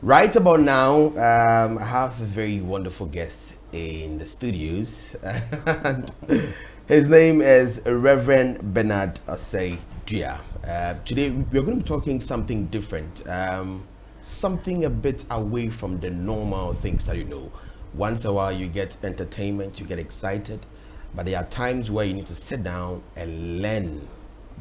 Right about now, I have a very wonderful guest in the studios. And his name is Reverend Bernard Osei-Duah. Today, we're going to be talking something different, something a bit away from the normal things that you know. Once in a while, you get entertainment, you get excited, but there are times where you need to sit down and learn.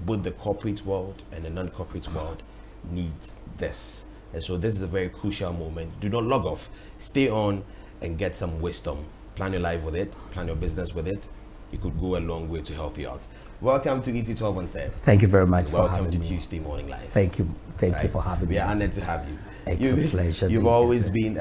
Both the corporate world and the non-corporate world needs this. And so this is a very crucial moment. Do not log off. Stay on and get some wisdom. Plan your life with it. Plan your business with it. It could go a long way to help you out. Welcome to Ec12one TV. Thank you very much for having me. Welcome to Tuesday Morning Live. Thank you. Thank you for having me. We are honored to have you. It's a pleasure. You've always been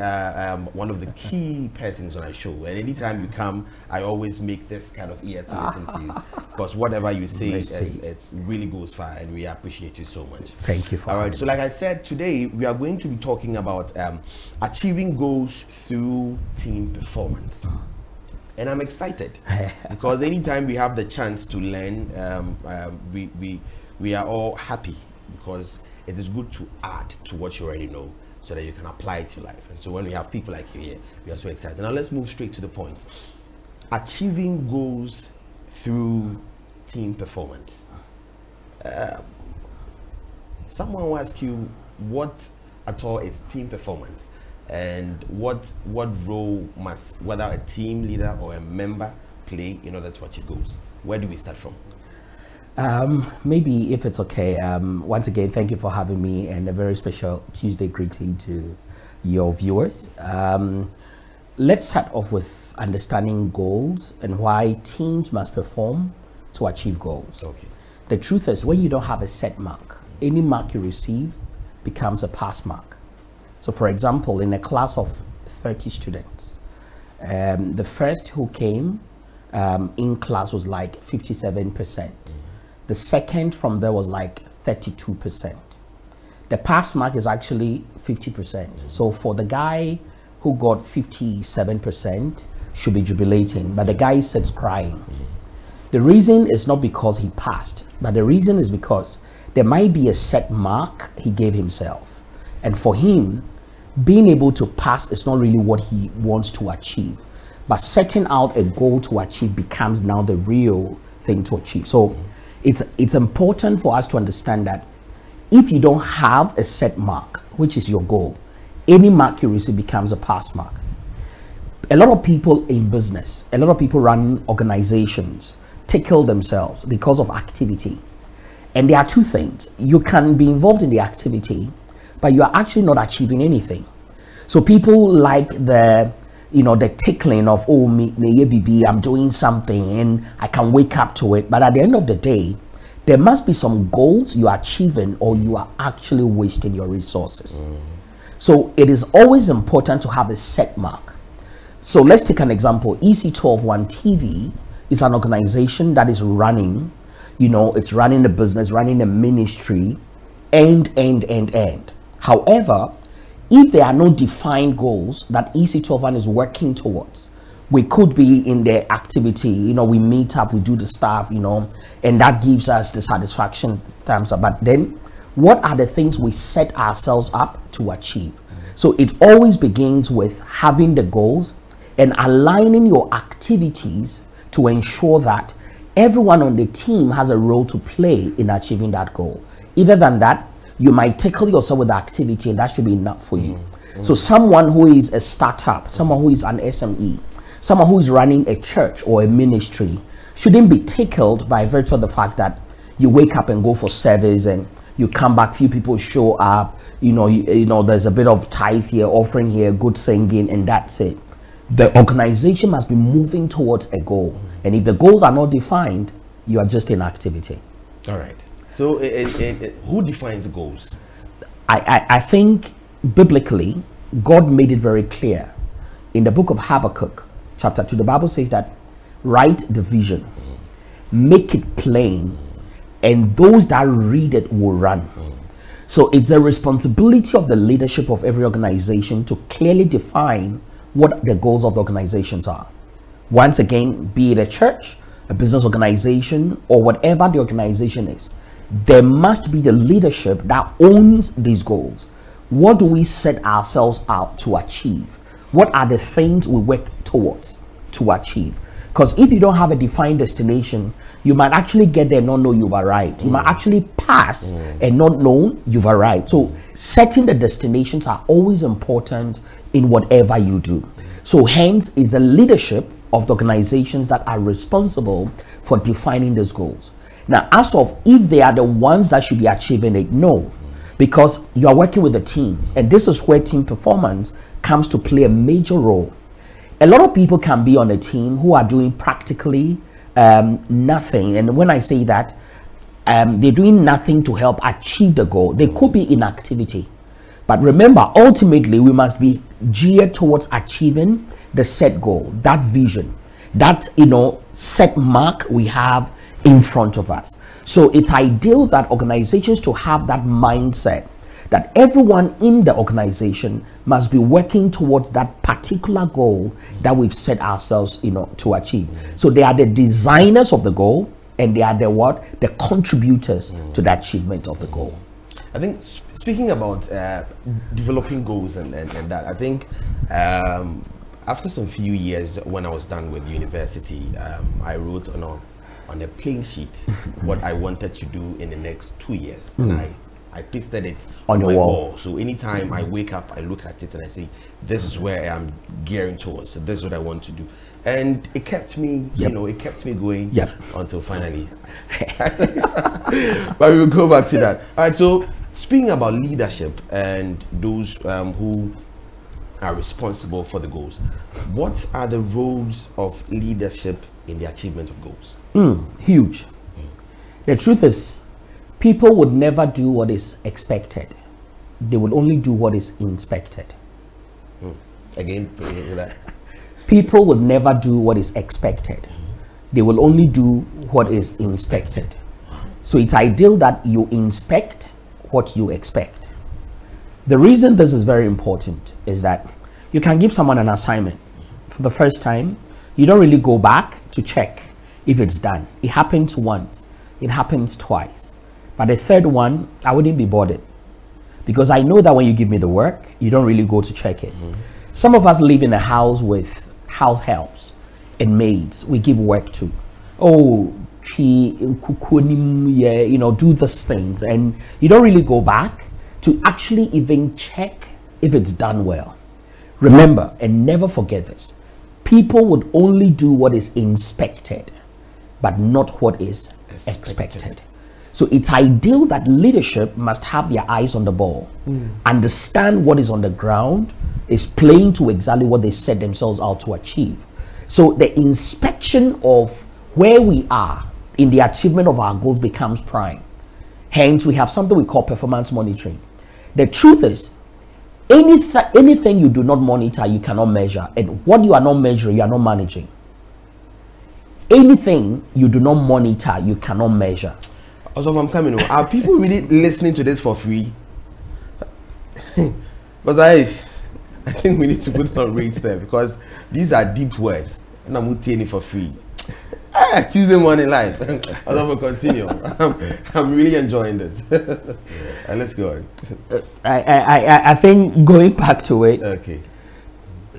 one of the key persons on our show. And anytime you come, I always make this kind of ear to listen to you. Because whatever you say, it really goes far. And we appreciate you so much. Thank you for All right. So like I said, today we are going to be talking about achieving goals through team performance. And I'm excited because anytime we have the chance to learn, we are all happy because it is good to add to what you already know so that you can apply it to life. And so when we have people like you here, we are so excited. Now let's move straight to the point. Achieving goals through team performance. Someone will ask you what at all is team performance? And what role must whether a team leader or a member play in order to achieve goals? Where do we start from? Maybe if it's okay, once again, thank you for having me, and a very special Tuesday greeting to your viewers. Let's start off with understanding goals and why teams must perform to achieve goals. Okay. The truth is, when you don't have a set mark, any mark you receive becomes a pass mark. So for example, in a class of 30 students, the first who came in class was like 57%. The second from there was like 32%. The pass mark is actually 50%. So for the guy who got 57% should be jubilating, but the guy sits crying. The reason is not because he passed, but the reason is because there might be a set mark he gave himself. And for him, being able to pass is not really what he wants to achieve, but setting out a goal to achieve becomes now the real thing to achieve. So it's important for us to understand that if you don't have a set mark, which is your goal, any mark you receive becomes a pass mark. A lot of people in business, a lot of people run organizations, tickle themselves because of activity. And there are two things. You can be involved in the activity, but you are actually not achieving anything. So people like the tickling of, oh, I'm doing something and I can wake up to it. But at the end of the day, there must be some goals you are achieving or you are actually wasting your resources. So it is always important to have a set mark. So let's take an example. Ec12one TV is an organization that is running, it's running a business, running a ministry, end. However, if there are no defined goals that Ec12one is working towards, we could be in the activity, we meet up, we do the stuff, and that gives us the satisfaction, thumbs up. But then what are the things we set ourselves up to achieve? So it always begins with having the goals and aligning your activities to ensure that everyone on the team has a role to play in achieving that goal. Either than that, you might tackle yourself with the activity and that should be enough for you. So someone who is a startup, someone who is an SME, someone who is running a church or a ministry shouldn't be tickled by virtue of the fact that you wake up and go for service and you come back, few people show up, there's a bit of tithe here, offering here, good singing, and that's it. The organization must be moving towards a goal. And if the goals are not defined, you are just in activity. All right. So who defines goals? I think biblically, God made it very clear. In the book of Habakkuk, chapter 2, the Bible says that write the vision, make it plain, and those that read it will run. So it's a responsibility of the leadership of every organization to clearly define what the goals of the organizations are. Once again, be it a church, a business organization, or whatever the organization is, there must be the leadership that owns these goals. what do we set ourselves out to achieve? What are the things we work towards to achieve? Because if you don't have a defined destination, you might actually get there and not know you've arrived. You might actually pass and not know you've arrived. So setting the destinations are always important in whatever you do. So hence is the leadership of the organizations that are responsible for defining these goals. Now, as of if they are the ones that should be achieving it, no, because you are working with a team, and this is where team performance comes to play a major role. A lot of people can be on a team who are doing practically nothing, and when I say that, they're doing nothing to help achieve the goal. They could be inactivity, but remember, ultimately we must be geared towards achieving the set goal, that vision, that set mark we have in front of us. So it's ideal that organizations to have that mindset that everyone in the organization must be working towards that particular goal that we've set ourselves to achieve. So they are the designers of the goal, and they are the contributors to the achievement of the goal. I think speaking about developing goals and that, I think after some few years when I was done with university, I wrote on a plain sheet what I wanted to do in the next 2 years, and I pasted it on your wall. So anytime I wake up, I look at it and I say, this is where I'm gearing towards. So this is what I want to do. And it kept me, it kept me going until finally. But we will go back to that. All right, so speaking about leadership and those who are responsible for the goals, what are the roles of leadership in the achievement of goals? Huge. The truth is, people would never do what is expected. They will only do what is inspected. Again, that. People would never do what is expected. They will only do what is inspected. So it's ideal that you inspect what you expect. The reason this is very important is that you can give someone an assignment for the first time. You don't really go back to check if it's done. It happens once, it happens twice. But the third one, I wouldn't be bothered, because I know that when you give me the work, you don't really go to check it. Some of us live in a house with house helps and maids we give work to. Oh, do these things, and you don't really go back to actually even check if it's done well. Remember, and never forget this, people would only do what is inspected, but not what is expected. So it's ideal that leadership must have their eyes on the ball, understand what is on the ground, is playing to exactly what they set themselves out to achieve. So the inspection of where we are in the achievement of our goals becomes prime. Hence, we have something we call performance monitoring. The truth is, anything you do not monitor, you cannot measure. And what you are not measuring, you are not managing. Anything you do not monitor, you cannot measure. Also, I'm coming. Are people really listening to this for free? Because I think we need to put on rates there, because these are deep words, and I'm taking it for free. Tuesday morning live. I'll have to continue. I'm really enjoying this. And let's go on. I think going back to it. Okay.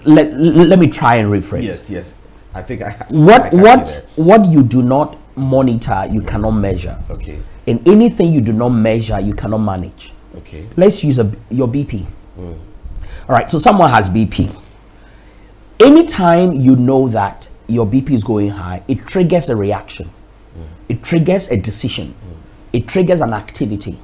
Let me try and rephrase. Yes. I think what you do not monitor, you cannot measure. Okay. And anything you do not measure, you cannot manage. Okay. Let's use your BP. All right. So someone has BP. Anytime you know that your BP is going high, it triggers a reaction. It triggers a decision. It triggers an activity.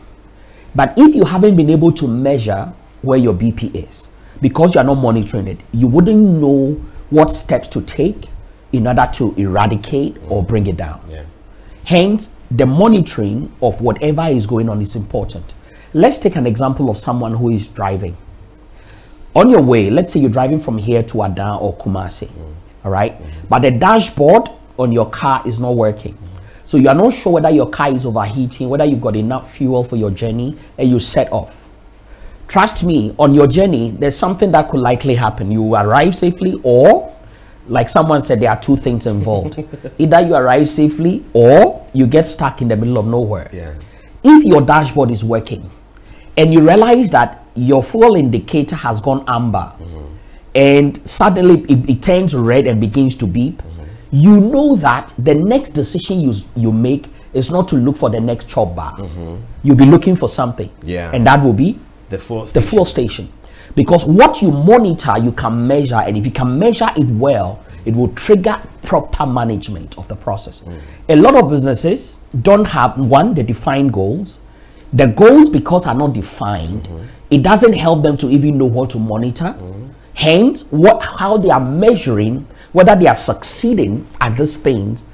But if you haven't been able to measure where your BP is, because you are not monitoring it, you wouldn't know what steps to take in order to eradicate or bring it down. Hence, the monitoring of whatever is going on is important. Let's take an example of someone who is driving. On your way, let's say you're driving from here to Adan or Kumasi, all right? But the dashboard on your car is not working. So you are not sure whether your car is overheating, whether you've got enough fuel for your journey, and you set off. Trust me, on your journey, there's something that could likely happen. You arrive safely, or like someone said, there are two things involved. Either you arrive safely or you get stuck in the middle of nowhere. If your dashboard is working and you realize that your fuel indicator has gone amber, and suddenly it turns red and begins to beep, you know that the next decision you make is not to look for the next chop bar. You'll be looking for something, and that will be the fuel station. Because what you monitor, you can measure, and if you can measure it well, it will trigger proper management of the process. A lot of businesses don't have, one, the defined goals. The goals, because are not defined, it doesn't help them to even know what to monitor. Hence, how they are measuring whether they are succeeding at these things,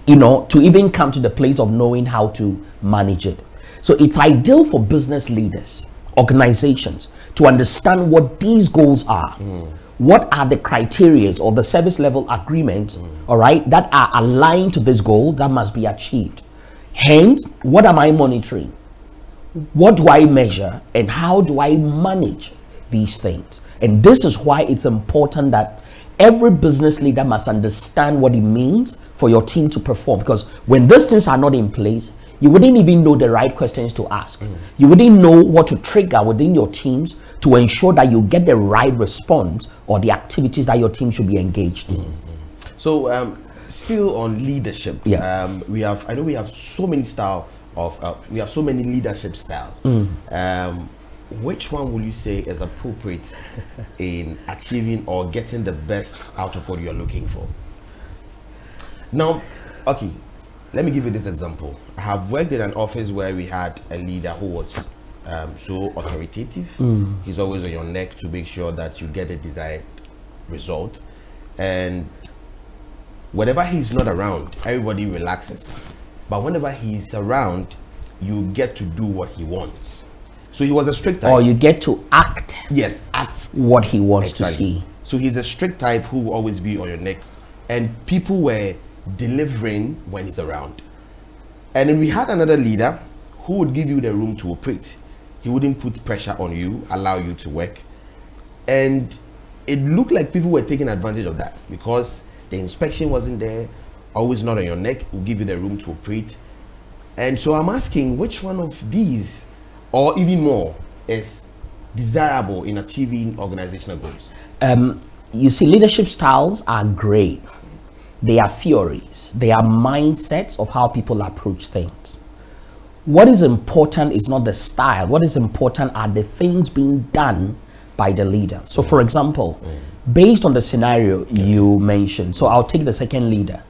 you know, to even come to the place of knowing how to manage it. So it's ideal for business leaders, organizations, to understand what these goals are. What are the criteria or the service level agreements, all right, that are aligned to this goal that must be achieved. Hence, what am I monitoring? What do I measure, and how do I manage these things? And this is why it's important that every business leader must understand what it means for your team to perform. Because when these things are not in place, you wouldn't even know the right questions to ask. You wouldn't know what to trigger within your teams to ensure that you get the right response or the activities that your team should be engaged in. So still on leadership, we have so many leadership styles. Which one will you say is appropriate in achieving or getting the best out of what you're looking for? Now, okay, let me give you this example. I have worked in an office where we had a leader who was so authoritative. He's always on your neck to make sure that you get a desired result. And whenever he's not around, everybody relaxes. But whenever he's around, you get to do what he wants. So he was a strict type. Or you get to act. Yes, act what he wants to see. So he's a strict type who will always be on your neck. And people were delivering when he's around. And then we had another leader who would give you the room to operate. He wouldn't put pressure on you, allow you to work. And it looked like people were taking advantage of that because the inspection wasn't there, always not on your neck, will give you the room to operate. And so I'm asking, which one of these, or even more, is desirable in achieving organizational goals? You see, leadership styles are great. They are theories. They are mindsets of how people approach things. What is important is not the style. What is important are the things being done by the leader. So for example, based on the scenario you mentioned, so I'll take the second leader.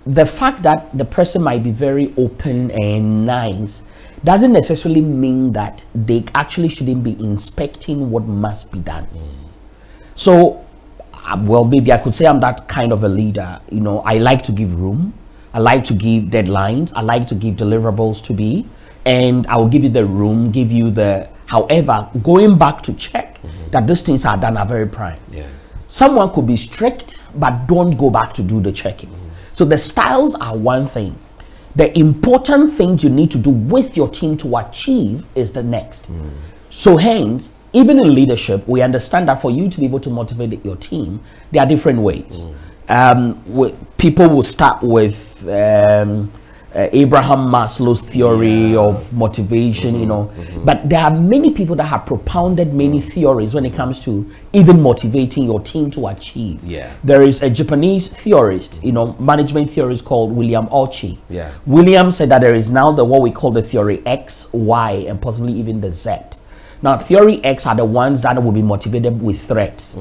The fact that the person might be very open and nice doesn't necessarily mean that they actually shouldn't be inspecting what must be done. So, well, maybe I could say I'm that kind of a leader. You know, I like to give room. I like to give deadlines. I like to give deliverables to be, and I will give you the room, give you the, however, going back to check that these things are done are very prime. Someone could be strict, but don't go back to do the checking. So the styles are one thing. The important things you need to do with your team to achieve is the next. So hence, even in leadership, we understand that for you to be able to motivate your team, there are different ways. People will start with Abraham Maslow's theory of motivation, you know, but there are many people that have propounded many theories when it comes to even motivating your team to achieve. There is a Japanese theorist, you know, management theorist called William Ochi. William said that there is now what we call the theory X, Y, and possibly even the Z. Now, theory X are the ones that will be motivated with threats.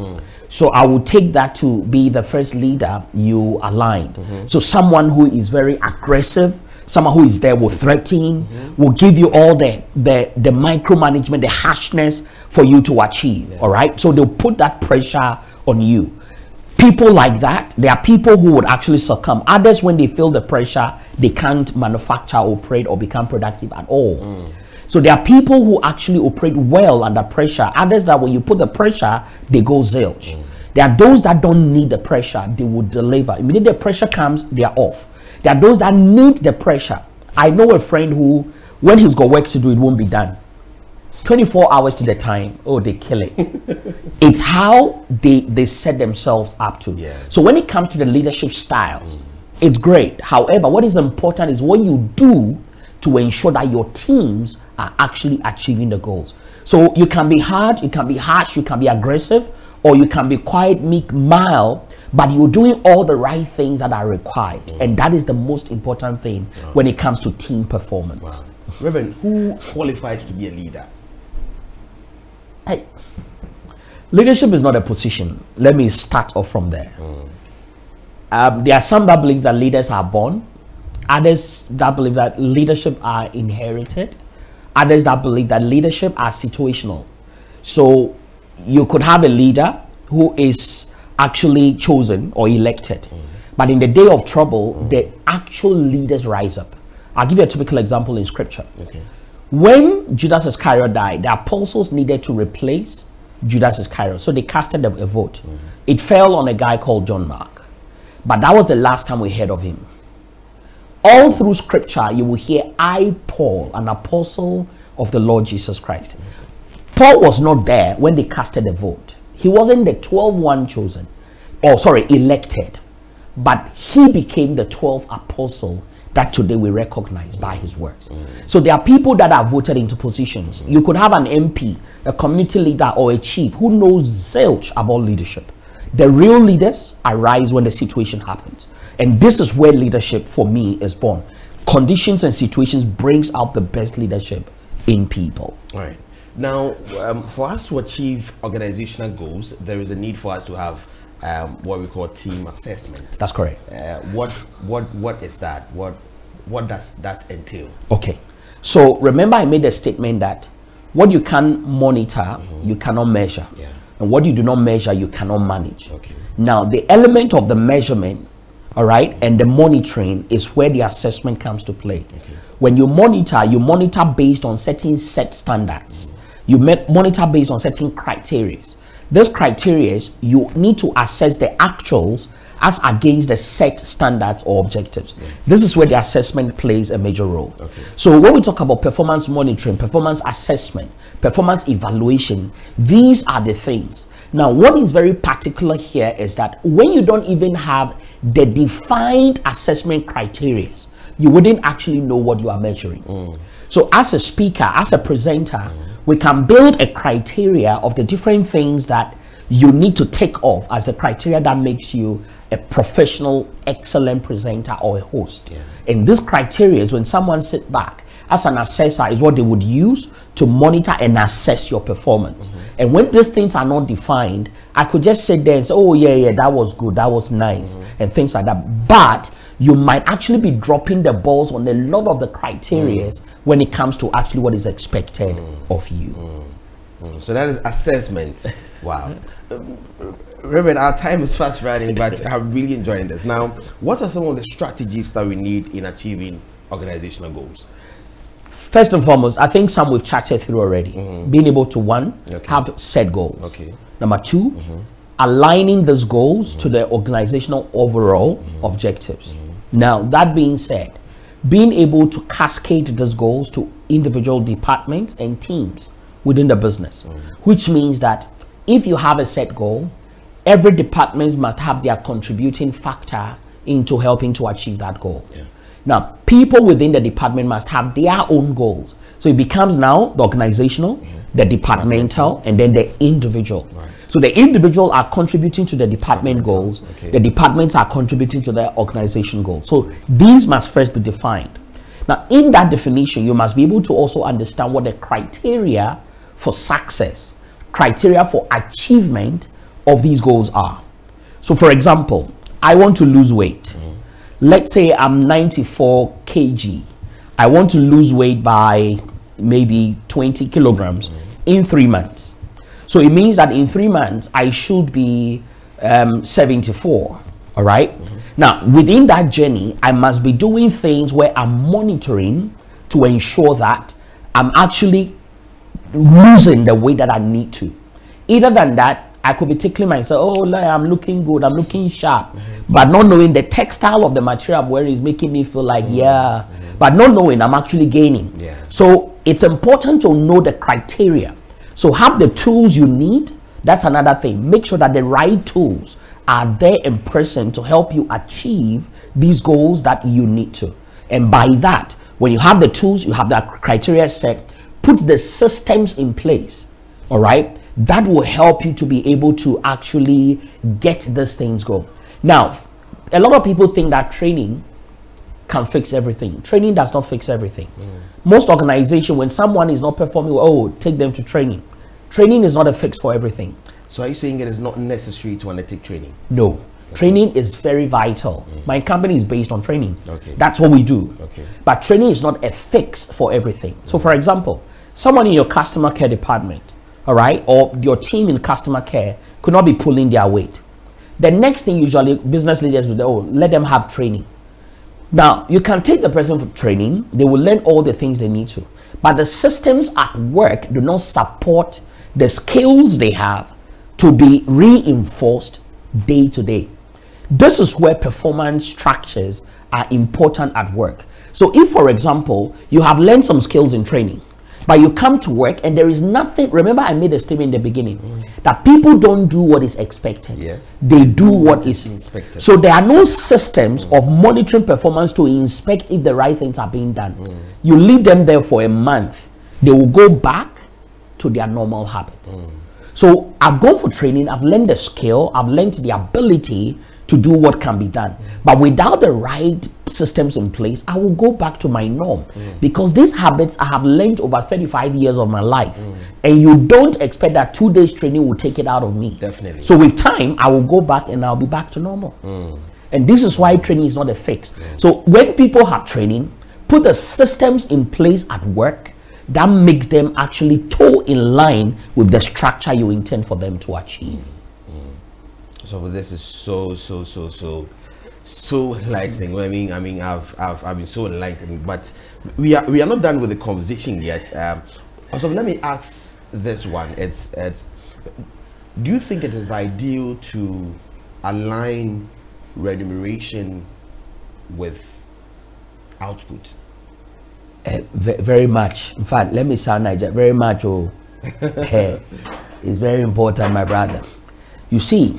So I will take that to be the first leader you aligned. So someone who is very aggressive, someone who is there will threaten, will give you all the micromanagement, the harshness for you to achieve. All right. So they'll put that pressure on you. People like that, there are people who would actually succumb. Others, when they feel the pressure, they can't manufacture, operate, or become productive at all. So there are people who actually operate well under pressure. Others that when you put the pressure, they go zilch. There are those that don't need the pressure, they will deliver. Immediately the pressure comes, they are off. There are those that need the pressure. I know a friend who, when he's got work to do, it won't be done. 24 hours to the time, oh, they kill it. It's how they set themselves up to. So when it comes to the leadership styles, it's great. However, what is important is what you do to ensure that your teams are actually achieving the goals. So you can be hard, you can be harsh, you can be aggressive, or you can be quiet, meek, mild, but you're doing all the right things that are required. And that is the most important thing when it comes to team performance. Wow. Reverend, who qualifies to be a leader? Hey, leadership is not a position. Let me start off from there. There are some that believe that leaders are born, others that believe that leadership are inherited, others that believe that leadership are situational. So you could have a leader who is actually chosen or elected, but in the day of trouble, the actual leaders rise up. I'll give you a typical example in scripture. When Judas Iscariot died, the apostles needed to replace Judas Iscariot, so they casted a vote. It fell on a guy called John Mark, but that was the last time we heard of him. All through scripture, you will hear, I, Paul, an apostle of the Lord Jesus Christ. Paul was not there when they casted the vote. He wasn't the 12-one chosen, elected, but he became the 12th apostle that today we recognize by his works. So there are people that are voted into positions. You could have an MP, a community leader, or a chief who knows zilch about leadership. The real leaders arise when the situation happens. And this is where leadership for me is born. Conditions and situations brings out the best leadership in people. All right. Now, for us to achieve organizational goals, there is a need for us to have what we call team assessment. That's correct. What is that? What does that entail? Okay. So remember, I made a statement that what you can monitor, you cannot measure. And what you do not measure, you cannot manage. Now, the element of the measurement, all right, and the monitoring is where the assessment comes to play. When you monitor based on certain set standards. You monitor based on certain criteria. These criteria, you need to assess the actuals as against the set standards or objectives. This is where the assessment plays a major role. So when we talk about performance monitoring, performance assessment, performance evaluation, these are the things. Now, what is very particular here is that when you don't even have the defined assessment criteria, you wouldn't actually know what you are measuring. So as a speaker, as a presenter, we can build a criteria of the different things that you need to take off as the criteria that makes you a professional, excellent presenter or a host. And this criteria is when someone sits back as an assessor is what they would use to monitor and assess your performance. And when these things are not defined, I could just sit there and say, oh yeah, that was good, that was nice, and things like that. But you might actually be dropping the balls on a lot of the criteria when it comes to actually what is expected of you. So that is assessment. Wow. Reverend, our time is fast running, but I'm really enjoying this. Now, what are some of the strategies that we need in achieving organizational goals? First and foremost, I think some we've chatted through already. Being able to, have set goals. Number two, aligning those goals to the organizational overall objectives. Now, that being said, being able to cascade those goals to individual departments and teams within the business, which means that if you have a set goal, every department must have their contributing factor into helping to achieve that goal. Now, people within the department must have their own goals. So it becomes now the organizational, the departmental, and then the individual. So the individual are contributing to the department goals. The departments are contributing to the organization goals. So these must first be defined. Now, in that definition, you must be able to also understand what the criteria for success, criteria for achievement of these goals are. So for example, I want to lose weight. Let's say I'm 94 kg. I want to lose weight by maybe 20 kilograms in 3 months. So it means that in 3 months, I should be 74, all right? Now, within that journey, I must be doing things where I'm monitoring to ensure that I'm actually losing the weight that I need to. Either than that, I could be tickling myself, oh, I'm looking good, I'm looking sharp, but not knowing the textile of the material I'm wearing is making me feel like, but not knowing I'm actually gaining. So it's important to know the criteria. So have the tools you need. That's another thing. Make sure that the right tools are there in present to help you achieve these goals that you need to. And by that, when you have the tools, you have that criteria set, put the systems in place, all right, that will help you to be able to actually get these things going. Now, a lot of people think that training can fix everything. Training does not fix everything. Most organizations, when someone is not performing well, oh, take them to training. Training is not a fix for everything. So are you saying it is not necessary to undertake training? No. Training is very vital. My company is based on training. Okay. That's what we do. Okay. But training is not a fix for everything. So for example, someone in your customer care department, all right, or your team in customer care could not be pulling their weight. The next thing usually business leaders will do, oh, let them have training. Now, you can take the person for training. They will learn all the things they need to. But the systems at work do not support the skills they have to be reinforced day to day. This is where performance structures are important at work. So if, for example, you have learned some skills in training, but you come to work and there is nothing. Remember, I made a statement in the beginning that people don't do what is expected. Yes. They do what is expected. So there are no systems of monitoring performance to inspect if the right things are being done. You leave them there for a month, they will go back to their normal habits. So I've gone for training, I've learned the skill, I've learned the ability to do what can be done. But without the right systems in place, I will go back to my norm because these habits I have learned over 35 years of my life. And you don't expect that 2 days training will take it out of me. Definitely. So with time, I will go back and I'll be back to normal. And this is why training is not a fix. So when people have training, put the systems in place at work that makes them actually toe in line with the structure you intend for them to achieve. So this is so enlightening. I mean, I've been so enlightened, but we are not done with the conversation yet. So let me ask this one. It's do you think it is ideal to align remuneration with output? Very much. In fact, let me sound Niger. Very much. Oh, it's very important, my brother. You see,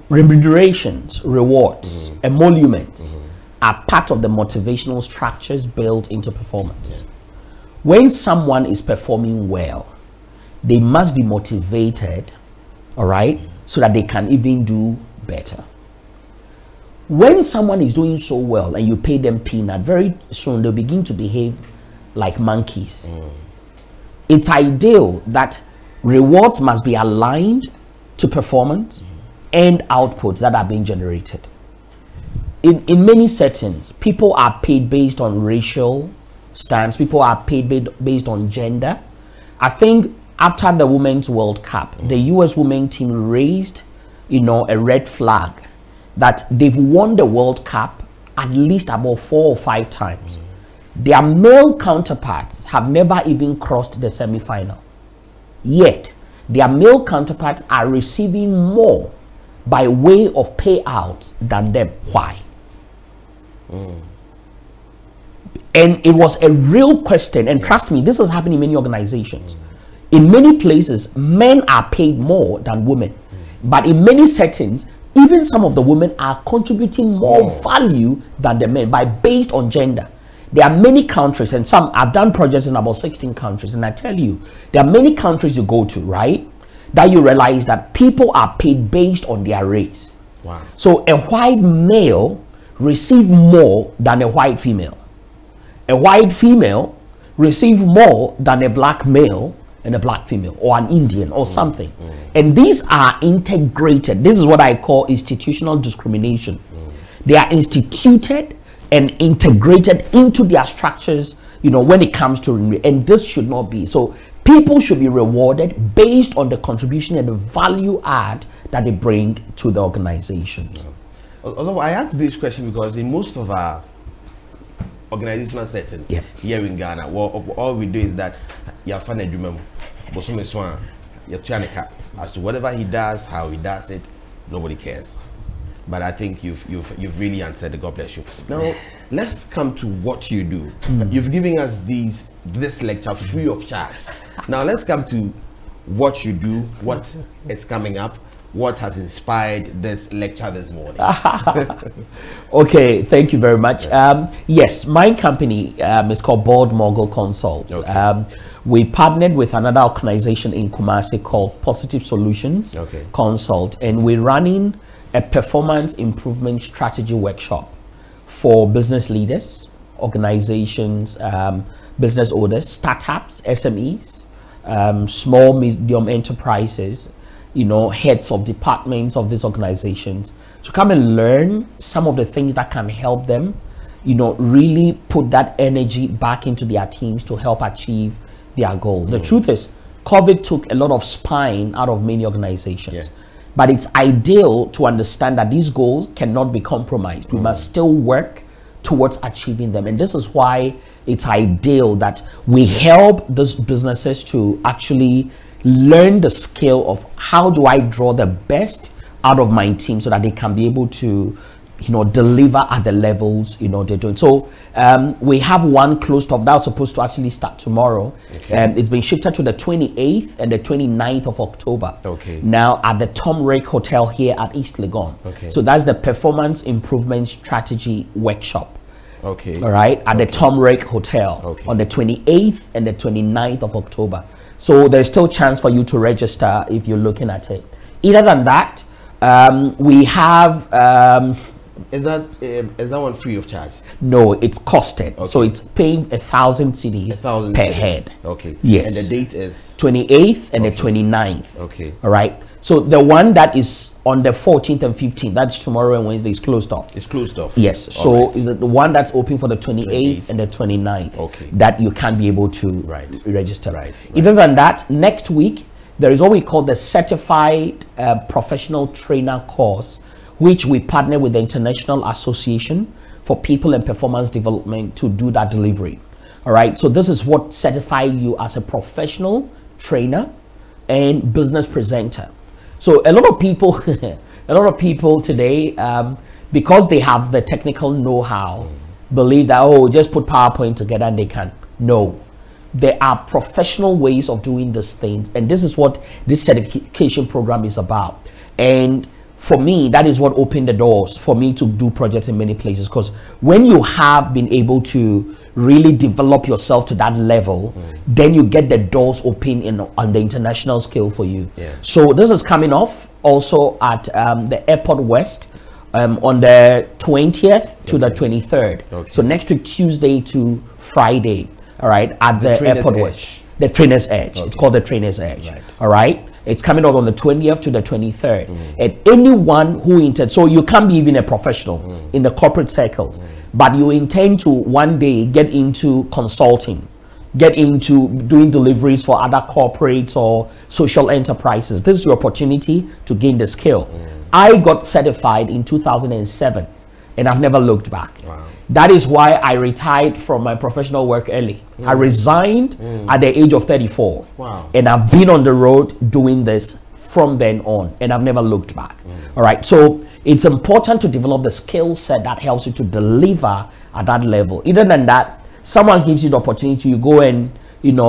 remunerations, rewards, emoluments are part of the motivational structures built into performance. When someone is performing well, they must be motivated, all right, so that they can even do better. When someone is doing so well and you pay them peanut, very soon they'll begin to behave like monkeys. It's ideal that rewards must be aligned to performance and outputs that are being generated. In many settings, people are paid based on racial stance. People are paid based on gender. I think after the Women's World Cup, the US women's team raised, a red flag that they've won the World Cup at least about 4 or 5 times. Their male counterparts have never even crossed the semi-final. Yet, their male counterparts are receiving more by way of payouts than them. Why? And it was a real question, and trust me, this is happening in many organizations. In many places, men are paid more than women. But in many settings, even some of the women are contributing more value than the men based on gender. There are many countries, and I've done projects in about 16 countries, and I tell you, there are many countries you go to, right, that you realize that people are paid based on their race. Wow. So a white male receives more than a white female. A white female receives more than a black male and a black female, or an Indian or something. And these are integrated. This is what I call institutional discrimination. They are instituted and integrated into their structures, when it comes to, and this should not be. So people should be rewarded based on the contribution and the value add that they bring to the organizations. Although I asked this question because in most of our organizational settings here in Ghana, all we do is that you find a dream, as to whatever he does, how he does it, nobody cares. But I think you've really answered it. God bless you. Now let's come to what you do. You've given us this lecture free of charge. Now let's come to what you do, what is coming up, what has inspired this lecture this morning. Okay, thank you very much. Yes, my company is called Bold Mogul Consults. Okay. We partnered with another organization in Kumasi called Positive Solutions Consult, and we're running a performance improvement strategy workshop for business leaders, organizations, business owners, startups, SMEs, small, medium enterprises, heads of departments of these organizations, to come and learn some of the things that can help them, really put that energy back into their teams to help achieve their goals. The truth is, COVID took a lot of spine out of many organizations. But it's ideal to understand that these goals cannot be compromised. We must still work towards achieving them. And this is why it's ideal that we help these businesses to actually learn the skill of how do I draw the best out of my team so that they can be able to deliver at the levels they're doing. So we have one closed off that's supposed to actually start tomorrow. It's been shifted to the 28th and the 29th of October. Now at the Tom Rake Hotel here at East Legon. So that's the Performance Improvement Strategy Workshop. All right, at the Tom Rake Hotel on the 28th and the 29th of October. So there's still chance for you to register if you're looking at it. Other than that, we have is that one free of charge? No, it's costed. So it's paying 1,000 cedis per head. Yes. And the date is 28th and the 29th. All right. So the one that is on the 14th and 15th, that's tomorrow and Wednesday, is closed off. It's closed off. Yes. So is it the one that's open for the 28th and the 29th that you can be able to register. Other than that, next week there is what we call the Certified Professional Trainer course, which we partner with the International Association for People and Performance Development to do that delivery. All right. So this is what certifies you as a professional trainer and business presenter. So a lot of people today, because they have the technical know-how, believe that, just put PowerPoint together and they can. No. There are professional ways of doing these things, and this is what this certification program is about. And for me, that is what opened the doors for me to do projects in many places, because when you have been able to really develop yourself to that level, then you get the doors open on the international scale for you. So this is coming off also at the Airport West on the 20th to the 23rd. So next week, Tuesday to Friday. All right, at the Airport West, the Trainer's Edge. It's called the Trainer's Edge. All right, it's coming out on the 20th to the 23rd. And anyone who intends, so you can't be even a professional in the corporate circles, but you intend to one day get into consulting, get into doing deliveries for other corporates or social enterprises. This is your opportunity to gain the skill. I got certified in 2007, and I've never looked back. That is why I retired from my professional work early. I resigned at the age of 34. And I've been on the road doing this from then on, and I've never looked back. All right. So it's important to develop the skill set that helps you to deliver at that level. Other than that, someone gives you the opportunity, you go and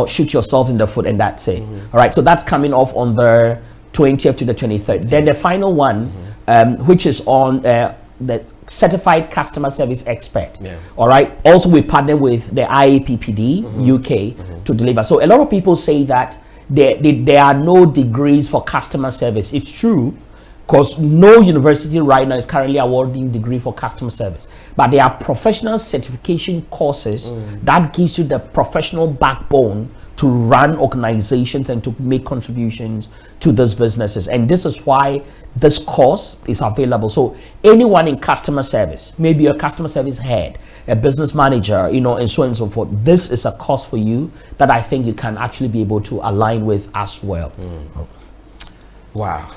shoot yourself in the foot, and that's it. All right. So that's coming off on the 20th to the 23rd. Then the final one, which is on the Certified Customer Service Expert. All right. Also, we partner with the IAPPD UK to deliver. So a lot of people say that there are no degrees for customer service. It's true, because no university right now is currently awarding degree for customer service, but there are professional certification courses that gives you the professional backbone to run organizations and to make contributions to those businesses. And this is why this course is available. So anyone in customer service, maybe a customer service head, a business manager, and so on and so forth, this is a course for you that I think you can actually be able to align with as well. Wow.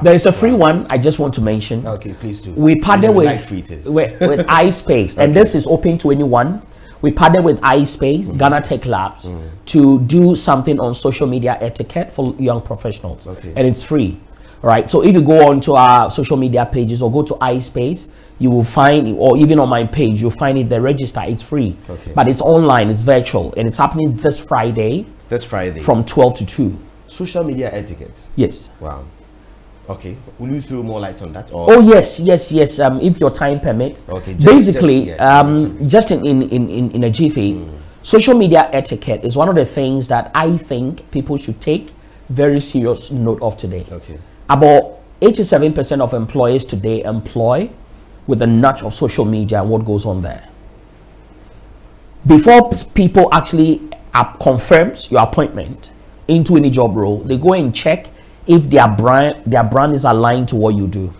There is a free one I just want to mention. Okay, please do. We partner with iSpace, and this is open to anyone. We partner with iSpace, Ghana Tech Labs, to do something on social media etiquette for young professionals. And it's free. All right. So if you go onto our social media pages or go to iSpace, you will find, or even on my page, you'll find it, the register. It's free. But it's online, it's virtual, and it's happening this Friday. From 12 to 2. Social media etiquette. Yes. Wow. Okay, will you throw more light on that? Or? Oh yes. If your time permits. Okay. Just in a jiffy, social media etiquette is one of the things that I think people should take very serious note of today. Okay. About 87% of employers today employ with a nudge of social media and what goes on there. Before people actually confirms your appointment into any job role, they go and check if their brand is aligned to what you do.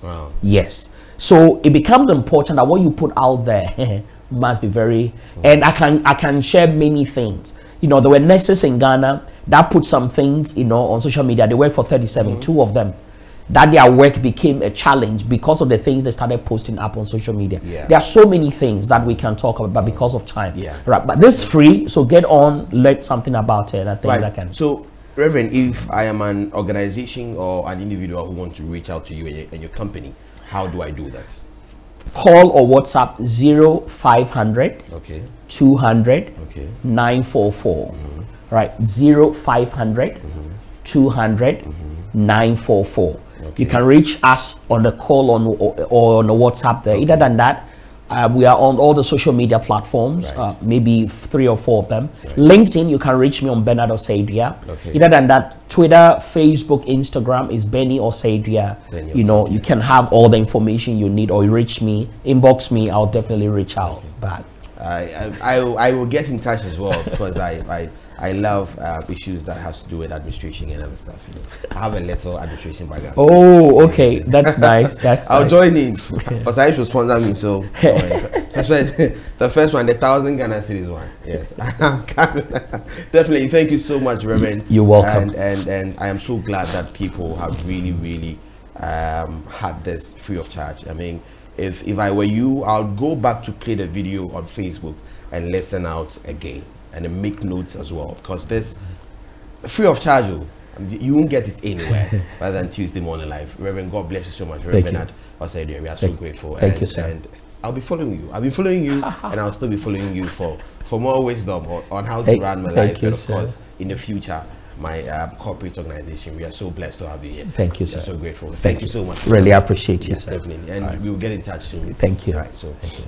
Wow. Yes. So it becomes important that what you put out there must be very, and I can share many things. You know, there were nurses in Ghana that put some things, you know, on social media. They worked for 37, two of them, that their work became a challenge because of the things they started posting up on social media. There are so many things that we can talk about, but because of time. Right. But this is free, so get on, learn something about it. I think that can. So, Reverend, if I am an organization or an individual who wants to reach out to you and your company, how do I do that? Call or WhatsApp 0500 200 944. Right, 0500 200 944. You can reach us on the call or on the WhatsApp there. Either than that, we are on all the social media platforms, maybe 3 or 4 of them. LinkedIn, you can reach me on Bernard Osei-Duah. Either than that, Twitter, Facebook, Instagram is Benny Osei-Duah. You know, you can have all the information you need, or you reach me, inbox me, I'll definitely reach out back. I will get in touch as well, because I love issues that has to do with administration and other stuff. You know, I have a little administration background. Oh, okay, that's nice. I'll join in, because I used to sponsor me. So that's right. The first one, the 1,000 Ghana cedis one. Yes, definitely. Thank you so much, Reverend. You're welcome. And I am so glad that people have really had this free of charge. I mean, if I were you, I'll go back to play the video on Facebook and listen out again. And then make notes as well, because this free of charge, you won't get it anywhere rather than Tuesday Morning Live. Reverend, God bless you so much, Reverend Bernard Osei-Duah. We are so grateful. Thank you, sir. And I'll be following you. I've been following you, and I'll still be following you for more wisdom on how to run my life. And of course, in the future, my corporate organization. We are so blessed to have you here. Thank you, sir. We are so grateful. Thank you so much. Really appreciate you, yes, sir. definitely. And we will get in touch soon. Thank you. All right. So. Thank you.